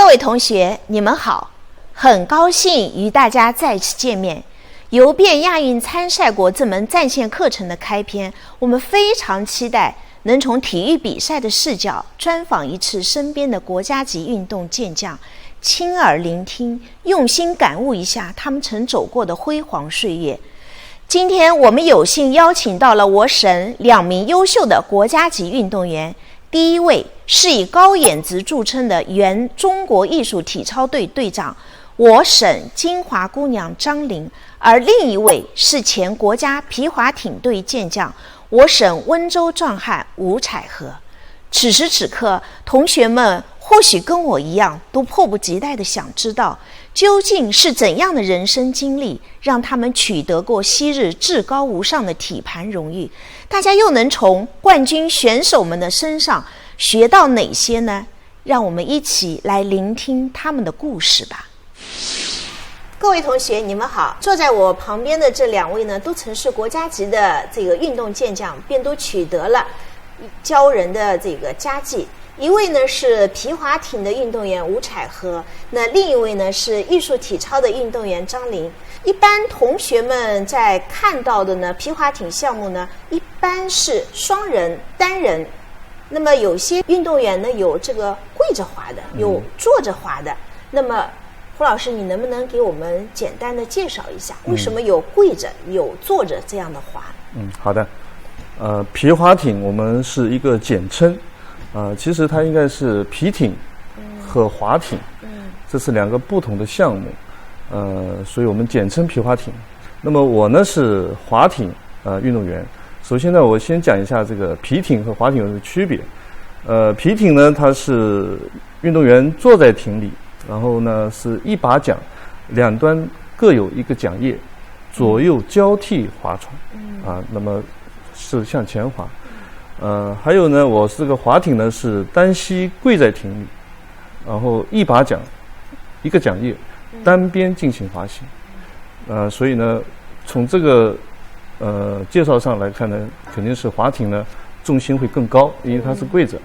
位同学，你们好，很高兴与大家再次见面。游遍亚运参赛国这门在线课程的开篇，我们非常期待能从体育比赛的视角专访一次身边的国家级运动健将，亲耳聆听，用心感悟一下他们曾走过的辉煌岁月。今天我们有幸邀请到了我省2名优秀的国家级运动员，第一位是以高颜值著称的原中国艺术体操队队长，我省金华姑娘张琳，而另一位是前国家皮划艇队健将，我省温州壮汉吴彩荷。此时此刻，同学们或许跟我一样，都迫不及待地想知道，究竟是怎样的人生经历，让他们取得过昔日至高无上的体坛荣誉？大家又能从冠军选手们的身上学到哪些呢？让我们一起来聆听他们的故事吧。各位同学，你们好！坐在我旁边的这2位呢，都曾是国家级的这个运动健将，便都取得了骄人的这个佳绩。一位呢是皮划艇的运动员吴彩荷，那另一位呢是艺术体操的运动员张琳。一般同学们在看到的呢，皮划艇项目呢，一般是双人、单人。那么有些运动员呢，有这个跪着划的，有坐着划的。那么胡老师，你能不能给我们简单的介绍一下，为什么有跪着、有坐着这样的划？好的。皮划艇我们是一个简称，其实它应该是皮艇和划艇，这是2个不同的项目，所以我们简称皮划艇。那么我呢是划艇运动员。首先呢，我先讲一下这个皮艇和划艇的区别。皮艇呢，它是运动员坐在艇里，然后呢是一把桨，两端各有一个桨叶，左右交替划船，那么是向前划。还有呢，我这个划艇呢是单膝跪在艇里，然后一把桨，一个桨叶，单边进行滑行。所以呢，从这个介绍上来看呢，肯定是划艇呢重心会更高，因为它是跪着，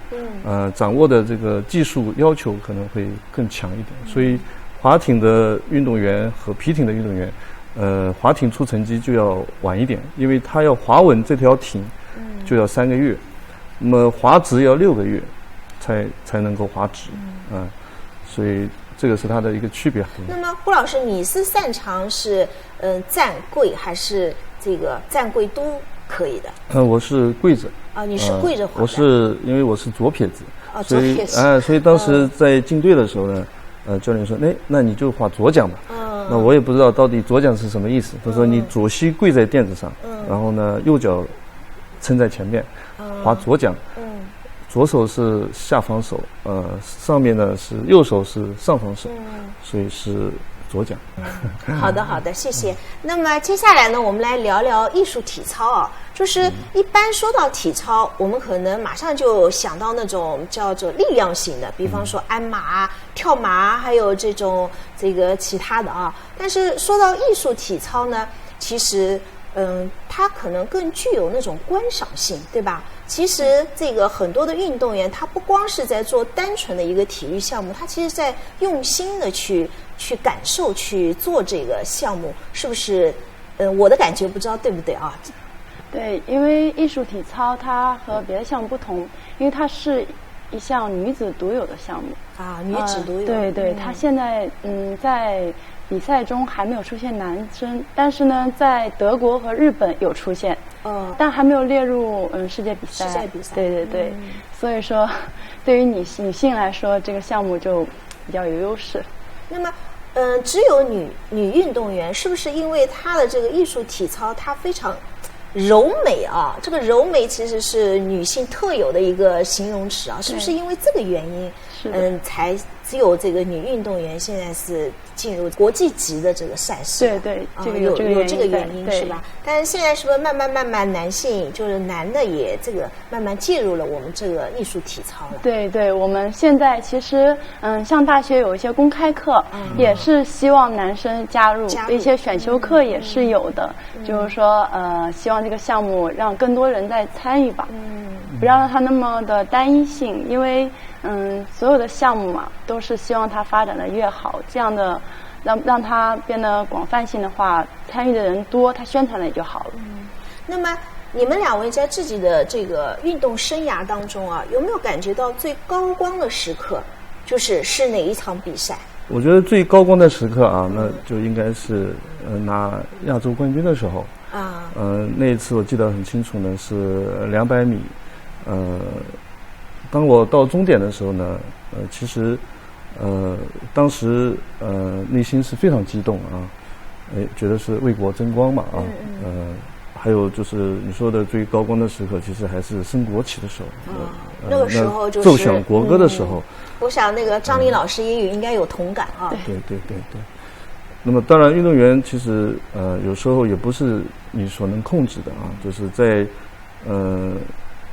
掌握的这个技术要求可能会更强一点。所以划艇的运动员和皮艇的运动员，划艇出成绩就要晚一点，因为他要划稳这条艇就要3个月，那么划直要6个月才能够划直，所以这个是它的一个区别。那么胡老师，你是擅长是站跪还是这个站跪都可以的？我是跪着。你是跪着划的？我是因为我是左撇子，左撇子，所以当时在进队的时候呢，教练说，那你就划左桨吧。那我也不知道到底左桨是什么意思。他说你左膝跪在垫子上，然后呢右脚撑在前面，划左桨。左手是下防手，上面呢是右手是上防手，所以是左桨。好的，谢谢。那么接下来呢，我们来聊聊艺术体操啊。就是一般说到体操，我们可能马上就想到那种叫做力量型的，比方说鞍马、跳马，还有这个其他的啊。但是说到艺术体操呢，其实它可能更具有那种观赏性，对吧？其实这个很多的运动员，他不光是在做单纯的一个体育项目，他其实在用心的去感受，去做这个项目，是不是？我的感觉不知道对不对啊？对，因为艺术体操它和别的项目不同，因为它是一项女子独有的项目女子独有。对，它现在在比赛中还没有出现男生，但是呢，在德国和日本有出现，但还没有列入世界比赛。对，所以说，对于女性来说，这个项目就比较有优势。那么，只有女运动员，是不是因为她的这个艺术体操，它非常柔美啊？这个柔美其实是女性特有的一个形容词啊，是不是因为这个原因？才只有这个女运动员现在是进入国际级的这个赛事。对，有这个原因是吧？但是现在是不是慢慢男性就是男的也这个慢慢介入了我们这个艺术体操了？对，我们现在其实像大学有一些公开课，也是希望男生加入，一些选修课也是有的，就是说希望这个项目让更多人在参与吧，不要让它那么的单一性，因为所有的项目嘛，都是希望它发展的越好，这样的让它变得广泛性的话，参与的人多，它宣传的也就好了。那么你们两位在自己的这个运动生涯当中啊，有没有感觉到最高光的时刻？是哪一场比赛？我觉得最高光的时刻啊，那就应该是拿亚洲冠军的时候啊。那一次我记得很清楚呢，是200米。当我到终点的时候呢，其实当时内心是非常激动啊，觉得是为国争光嘛啊。还有就是你说的最高光的时刻，其实还是升国旗的时候。那个时候就是奏响国歌的时候。我想那个张琳老师也应该有同感啊。对。那么当然，运动员其实有时候也不是你所能控制的啊，就是在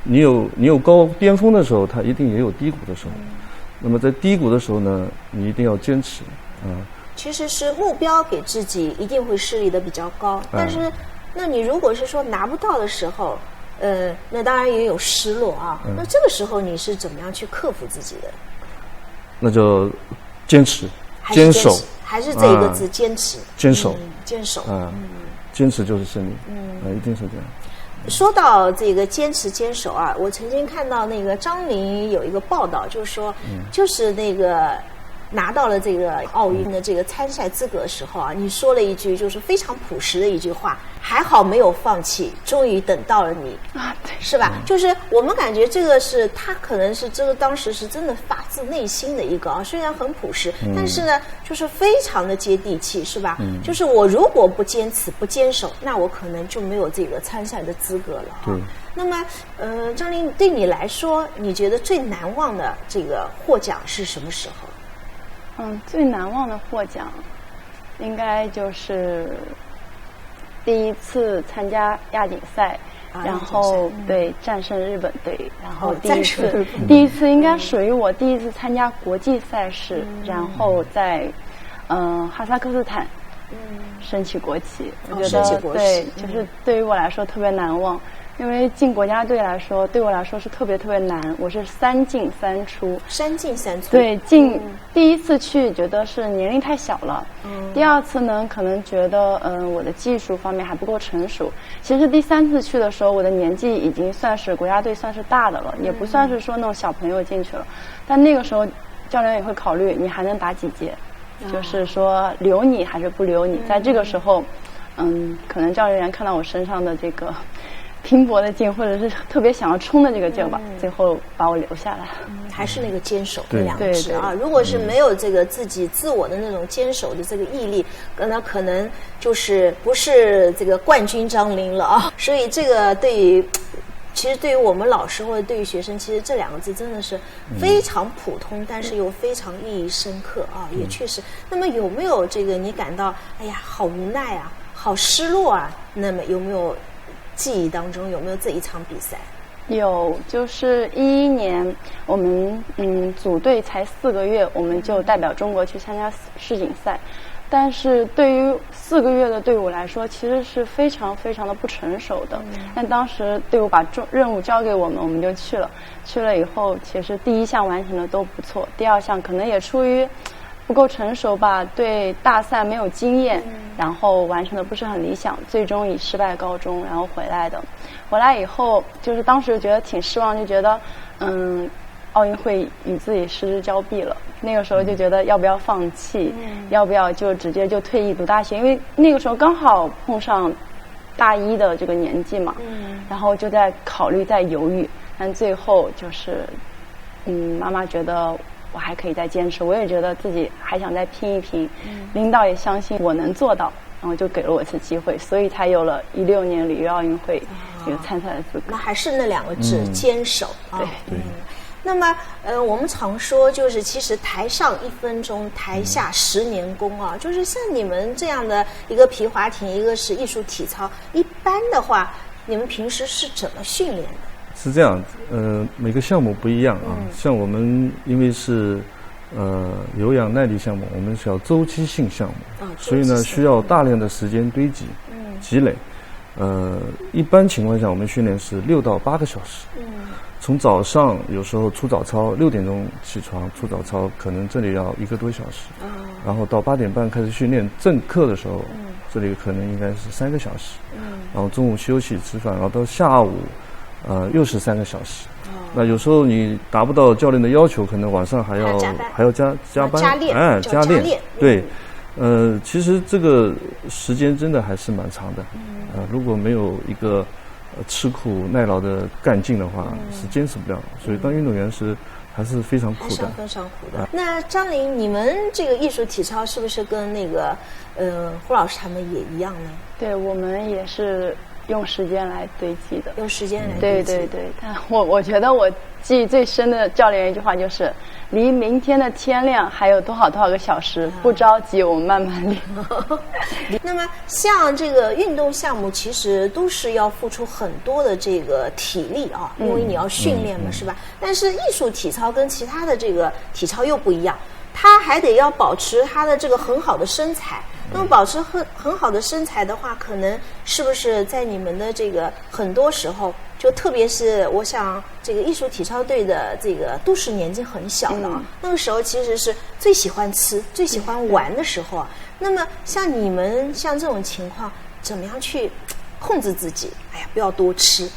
你有高巅峰的时候，他一定也有低谷的时候。那么在低谷的时候呢，你一定要坚持啊。其实是目标给自己一定会设立的比较高，但是那你如果是说拿不到的时候，那当然也有失落啊。那这个时候你是怎么样去克服自己的？那就坚持，坚守，还是这一个字，坚持，坚守，坚守，坚持就是胜利，一定是这样。说到这个坚持坚守啊，我曾经看到那个张琳有一个报道，就是说，就是那个拿到了这个奥运的这个参赛资格的时候啊，你说了一句就是非常朴实的一句话，还好没有放弃，终于等到了你啊，对，是吧？就是我们感觉这个是他可能是这个当时是真的发自内心的一个啊，虽然很朴实，但是呢，就是非常的接地气，是吧？就是我如果不坚持不坚守，那我可能就没有这个参赛的资格了啊。那么，张琳，对你来说，你觉得最难忘的这个获奖是什么时候？最难忘的获奖，应该就是第一次参加亚锦赛，然后对战胜日本队，然后第一次应该属于我第一次参加国际赛事，然后在哈萨克斯坦升起国旗，我觉得对，就是对于我来说特别难忘。因为进国家队来说，对我来说是特别特别难。我是3进3出，3进3出。对，第一次去觉得是年龄太小了，第二次呢可能觉得我的技术方面还不够成熟。其实第3次去的时候，我的年纪已经算是国家队算是大的了，也不算是说那种小朋友进去了。但那个时候教练也会考虑你还能打几届，就是说留你还是不留你。在这个时候，可能教练员看到我身上的这个拼搏的劲，或者是特别想要冲的这个劲吧，最后把我留下来。还是那个坚守的两个字啊！如果是没有这个自我的那种坚守的这个毅力，那可能就是不是这个冠军张琳了啊！所以这个其实对于我们老师或者对于学生，其实这两个字真的是非常普通，但是又非常意义深刻啊！也确实。那么有没有这个你感到哎呀好无奈啊，好失落啊？那么有没有记忆当中有没有这一场比赛？有，就是2011年我们组队才4个月，我们就代表中国去参加世锦赛。但是对于4个月的队伍来说，其实是非常非常的不成熟的。但当时队伍把任务交给我们，我们就去了。去了以后，其实第一项完成的都不错，第二项可能也出于不够成熟吧，对大赛没有经验，然后完成的不是很理想，最终以失败告终，然后回来的。回来以后，就是当时觉得挺失望，就觉得奥运会与自己失之交臂了。那个时候就觉得要不要放弃，要不要就直接就退役读大学，因为那个时候刚好碰上大一的这个年纪嘛，然后就在考虑在犹豫，但最后就是妈妈觉得我还可以再坚持，我也觉得自己还想再拼一拼，领导也相信我能做到，然后就给了我一次机会，所以才有了16年里约奥运会有参赛的资格。那还是那2个字，坚守啊。对。那么我们常说就是其实台上1分钟，台下10年功啊。就是像你们这样的一个皮划艇，一个是艺术体操，一般的话，你们平时是怎么训练的？是这样，每个项目不一样啊。像我们因为是有氧耐力项目，我们是要周期性项目，所以呢需要大量的时间堆积、积累。一般情况下我们训练是6到8个小时。从早上有时候出早操，6点钟起床出早操，可能这里要1个多小时。然后到8点半开始训练正课的时候，这里可能应该是3个小时。然后中午休息吃饭，然后到下午，又是3个小时。那有时候你达不到教练的要求，可能晚上还要加班，加练。对，其实这个时间真的还是蛮长的。如果没有一个吃苦耐劳的干劲的话，是坚持不了。所以当运动员还是非常苦的，非常苦的。那张琳，你们这个艺术体操是不是跟那个胡老师他们也一样呢？对，我们也是用时间来堆积的，用时间来堆积。对。但我觉得我记忆最深的教练一句话就是：离明天的天亮还有多少个小时，不着急，我们慢慢练。那么像这个运动项目，其实都是要付出很多的这个体力啊，因为你要训练嘛，是吧？但是艺术体操跟其他的这个体操又不一样，它还得要保持它的这个很好的身材。那么保持很好的身材的话，可能是不是在你们的这个很多时候，就特别是我想这个艺术体操队的这个都是年纪很小的啊，那个时候其实是最喜欢吃、最喜欢玩的时候啊。那么像你们像这种情况，怎么样去控制自己？哎呀，不要多吃，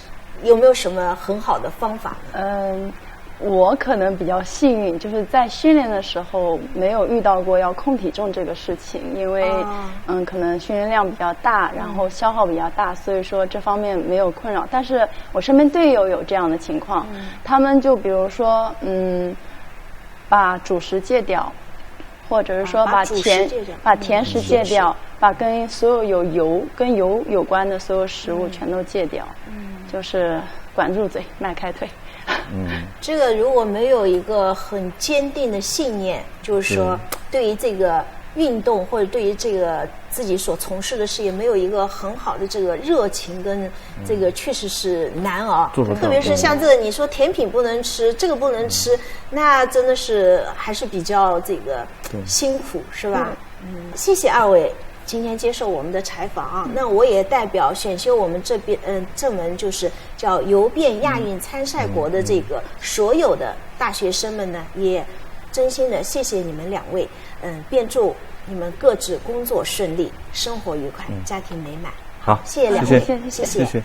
有没有什么很好的方法呢？我可能比较幸运，就是在训练的时候没有遇到过要控体重这个事情，因为可能训练量比较大，然后消耗比较大，所以说这方面没有困扰。但是我身边队友有这样的情况，他们就比如说把主食戒掉，或者是说把甜食戒掉，把跟所有跟油有关的所有食物全都戒掉，就是管住嘴，迈开腿。这个如果没有一个很坚定的信念，就是说对于这个运动或者对于这个自己所从事的事业没有一个很好的这个热情跟这个，确实是难熬。特别是像这个你说甜品不能吃，这个不能吃，那真的是还是比较这个辛苦，是吧？谢谢二位今天接受我们的采访啊。那我也代表选修我们这边这门就是叫游遍亚运参赛国的这个所有的大学生们呢，也真心的谢谢你们2位，便祝你们各自工作顺利，生活愉快，家庭美满。好，谢谢2位，谢谢。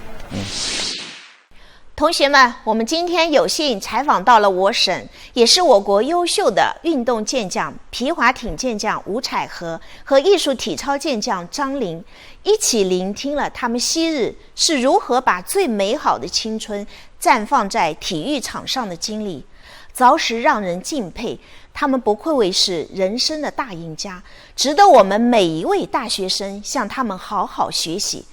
同学们，我们今天有幸采访到了我省也是我国优秀的运动健将皮划艇健将吴彩禾和艺术体操健将张琳，一起聆听了他们昔日是如何把最美好的青春绽放在体育场上的经历，着实让人敬佩。他们不愧为是人生的大赢家，值得我们每一位大学生向他们好好学习。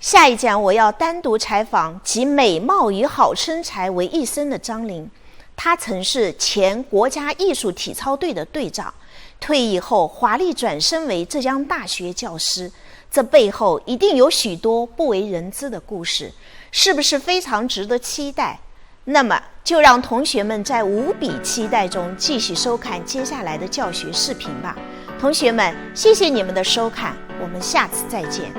下一讲我要单独采访集美貌与好身材为一身的张琳，她曾是前国家艺术体操队的队长，退役后华丽转身为浙江大学教师，这背后一定有许多不为人知的故事，是不是非常值得期待？那么就让同学们在无比期待中继续收看接下来的教学视频吧。同学们，谢谢你们的收看，我们下次再见。